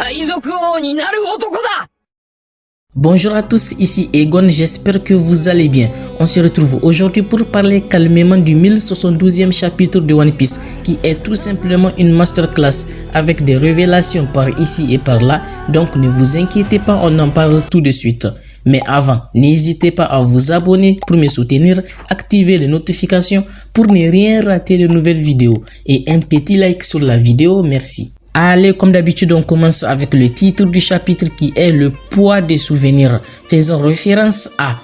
海賊王になる男だ。 Bonjour à tous, ici Egon, j'espère que vous allez bien. On se retrouve aujourd'hui pour parler calmement du 1072e chapitre de One Piece, qui est tout simplement une masterclass avec des révélations par ici et par là, donc ne vous inquiétez pas, on en parle tout de suite. Mais avant, n'hésitez pas à vous abonner pour me soutenir, activer les notifications pour ne rien rater de nouvelles vidéos et un petit like sur la vidéo, merci. Allez, comme d'habitude, on commence avec le titre du chapitre qui est le poids des souvenirs, faisant référence à...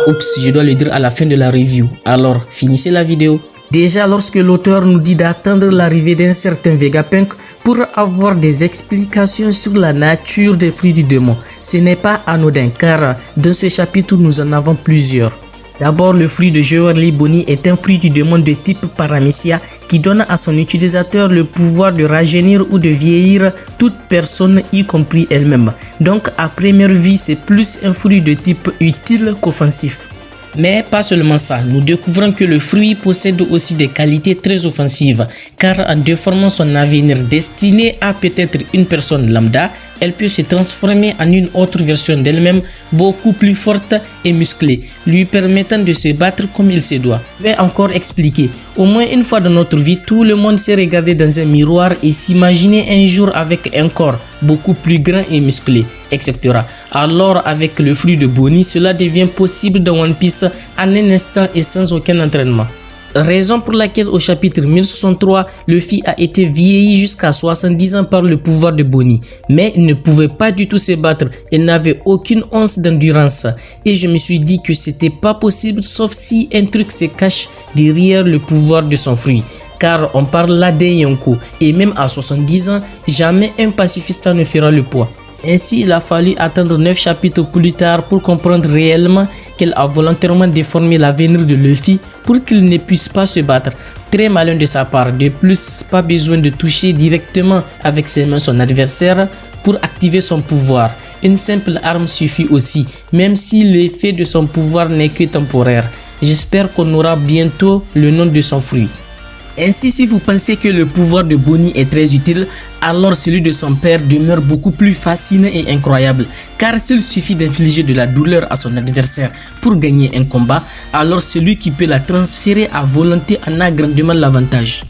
oups, je dois le dire à la fin de la review. Alors, finissez la vidéo. Déjà, lorsque l'auteur nous dit d'attendre l'arrivée d'un certain Vegapunk pour avoir des explications sur la nature des fruits du démon, ce n'est pas anodin car dans ce chapitre, nous en avons plusieurs. D'abord, le fruit de Geoerli Boni est un fruit du démon de type Paramecia qui donne à son utilisateur le pouvoir de rajeunir ou de vieillir toute personne, y compris elle-même. Donc, à première vue, c'est plus un fruit de type utile qu'offensif. Mais pas seulement ça, nous découvrons que le fruit possède aussi des qualités très offensives, car en déformant son avenir destiné à peut-être une personne lambda, elle peut se transformer en une autre version d'elle-même beaucoup plus forte et musclée, lui permettant de se battre comme il se doit. Je vais encore expliquer. Au moins une fois dans notre vie, tout le monde s'est regardé dans un miroir et s'imaginer un jour avec un corps beaucoup plus grand et musclé, etc. Alors avec le fruit de Boni, cela devient possible dans One Piece en un instant et sans aucun entraînement. Raison pour laquelle au chapitre 1063, Luffy a été vieilli jusqu'à 70 ans par le pouvoir de Boni. Mais il ne pouvait pas du tout se battre et n'avait aucune once d'endurance. Et je me suis dit que c'était pas possible sauf si un truc se cache derrière le pouvoir de son fruit. Car on parle là d'un Yonko et même à 70 ans, jamais un pacifiste ne fera le poids. Ainsi, il a fallu attendre 9 chapitres plus tard pour comprendre réellement qu'elle a volontairement déformé l'avenir de Luffy pour qu'il ne puisse pas se battre. Très malin de sa part. De plus, pas besoin de toucher directement avec ses mains son adversaire pour activer son pouvoir. Une simple arme suffit aussi, même si l'effet de son pouvoir n'est que temporaire. J'espère qu'on aura bientôt le nom de son fruit. Ainsi, si vous pensez que le pouvoir de Boni est très utile, alors celui de son père demeure beaucoup plus fascinant et incroyable. Car s'il suffit d'infliger de la douleur à son adversaire pour gagner un combat, alors celui qui peut la transférer à volonté en a grandement l'avantage.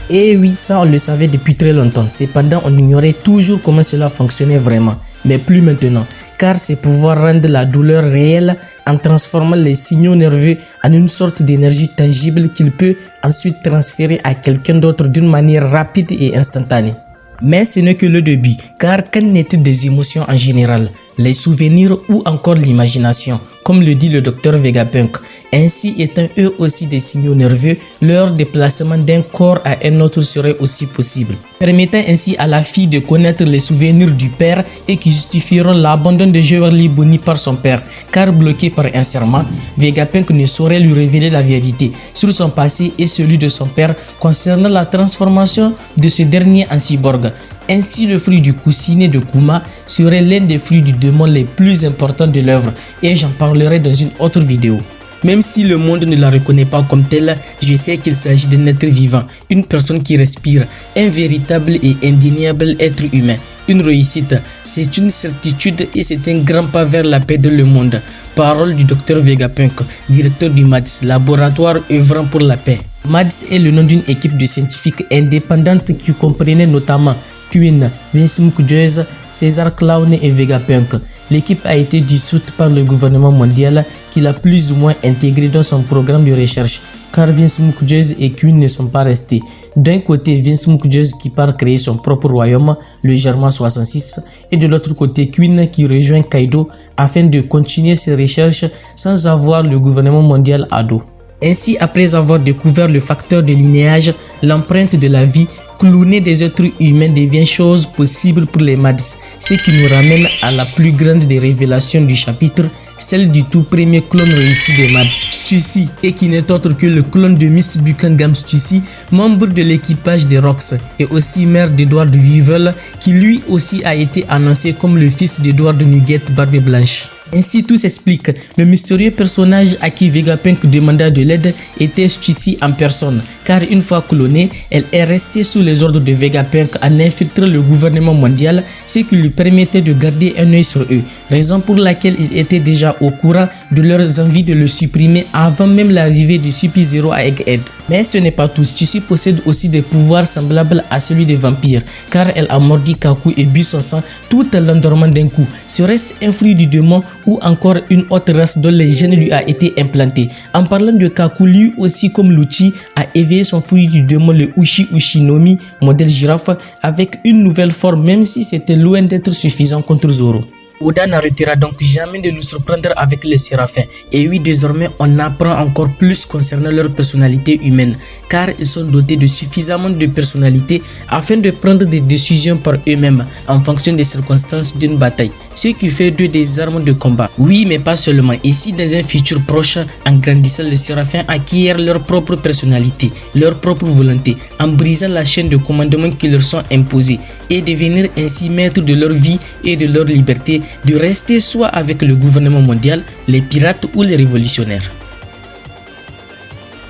Et oui, ça on le savait depuis très longtemps, cependant on ignorait toujours comment cela fonctionnait vraiment, mais plus maintenant. Car ces pouvoirs rendent la douleur réelle en transformant les signaux nerveux en une sorte d'énergie tangible qu'il peut ensuite transférer à quelqu'un d'autre d'une manière rapide et instantanée. Mais ce n'est que le début, car qu'en est-il des émotions en général, les souvenirs ou encore l'imagination, comme le dit le docteur Vegapunk. Ainsi étant eux aussi des signaux nerveux, leur déplacement d'un corps à un autre serait aussi possible, permettant ainsi à la fille de connaître les souvenirs du père et qui justifieront l'abandon de Geoerli Boni par son père, car bloqué par un serment, Vegapunk ne saurait lui révéler la vérité sur son passé et celui de son père concernant la transformation de ce dernier en cyborg. Ainsi, le fruit du coussinet de Kuma serait l'un des fruits du démon les plus importants de l'œuvre et j'en parlerai dans une autre vidéo. Même si le monde ne la reconnaît pas comme telle, je sais qu'il s'agit d'un être vivant, une personne qui respire, un véritable et indéniable être humain. Une réussite, c'est une certitude et c'est un grand pas vers la paix dans le monde. Parole du docteur Vegapunk, directeur du MADS, laboratoire œuvrant pour la paix. MADS est le nom d'une équipe de scientifiques indépendante qui comprenait notamment Queen, Vince Mukjez, César Clown et Vegapunk. L'équipe a été dissoute par le gouvernement mondial qui l'a plus ou moins intégré dans son programme de recherche, car Vince Mukjez et Queen ne sont pas restés. D'un côté, Vince Mukjez qui part créer son propre royaume, le Germain 66, et de l'autre côté, Queen qui rejoint Kaido afin de continuer ses recherches sans avoir le gouvernement mondial à dos. Ainsi, après avoir découvert le facteur de linéage, l'empreinte de la vie, cloner des êtres humains devient chose possible pour les Mads, ce qui nous ramène à la plus grande des révélations du chapitre, celle du tout premier clone réussi des Mads, Stussy, et qui n'est autre que le clone de Miss Buckingham Stussy, membre de l'équipage des Rocks, et aussi mère d'Edward Weevil, qui lui aussi a été annoncé comme le fils d'Edward Nugget Barbe Blanche. Ainsi tout s'explique. Le mystérieux personnage à qui Vegapunk demanda de l'aide était Stussy en personne, car une fois clonée, elle est restée sous les ordres de Vegapunk en infiltrant le gouvernement mondial, ce qui lui permettait de garder un œil sur eux, raison pour laquelle il était déjà au courant de leurs envies de le supprimer avant même l'arrivée du Super Zero à Egghead. Mais ce n'est pas tout, Stussy possède aussi des pouvoirs semblables à celui des vampires, car elle a mordi Kaku et bu son sang tout en l'endormant d'un coup. Serait-ce un fruit du démon ou encore une autre race dont les gènes lui a été implantés? En parlant de Kaku, lui aussi comme Lucci a éveillé son fruit du démon, le Ushi Nomi, modèle girafe, avec une nouvelle forme, même si c'était loin d'être suffisant contre Zoro. Oda n'arrêtera donc jamais de nous surprendre avec les séraphins. Et oui, désormais, on apprend encore plus concernant leur personnalité humaine, car ils sont dotés de suffisamment de personnalité afin de prendre des décisions par eux-mêmes en fonction des circonstances d'une bataille, ce qui fait d'eux des armes de combat. Oui, mais pas seulement. Ici, dans un futur proche, en grandissant, les séraphins acquièrent leur propre personnalité, leur propre volonté, en brisant la chaîne de commandement qui leur sont imposées, et devenir ainsi maîtres de leur vie et de leur liberté, de rester soit avec le gouvernement mondial, les pirates ou les révolutionnaires.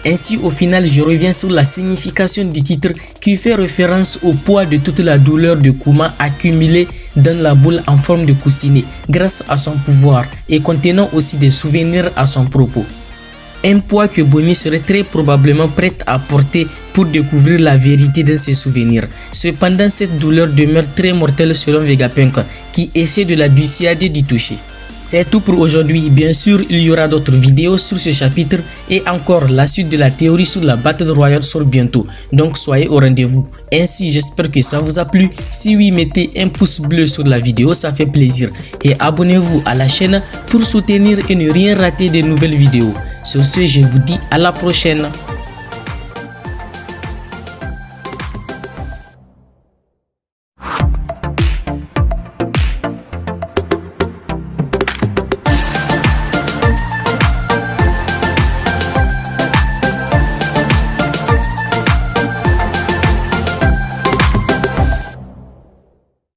Ainsi, au final, je reviens sur la signification du titre qui fait référence au poids de toute la douleur de Kuma accumulée dans la boule en forme de coussinet grâce à son pouvoir et contenant aussi des souvenirs à son propos. Un poids que Bonnie serait très probablement prête à porter pour découvrir la vérité de ses souvenirs. Cependant, cette douleur demeure très mortelle selon Vegapunk, qui essaie de la dissuader d'y toucher. C'est tout pour aujourd'hui. Bien sûr, il y aura d'autres vidéos sur ce chapitre et encore la suite de la théorie sur la Battle Royale sort bientôt. Donc soyez au rendez-vous. Ainsi, j'espère que ça vous a plu. Si oui, mettez un pouce bleu sur la vidéo, ça fait plaisir. Et abonnez-vous à la chaîne pour soutenir et ne rien rater des nouvelles vidéos. Sur ce, je vous dis à la prochaine.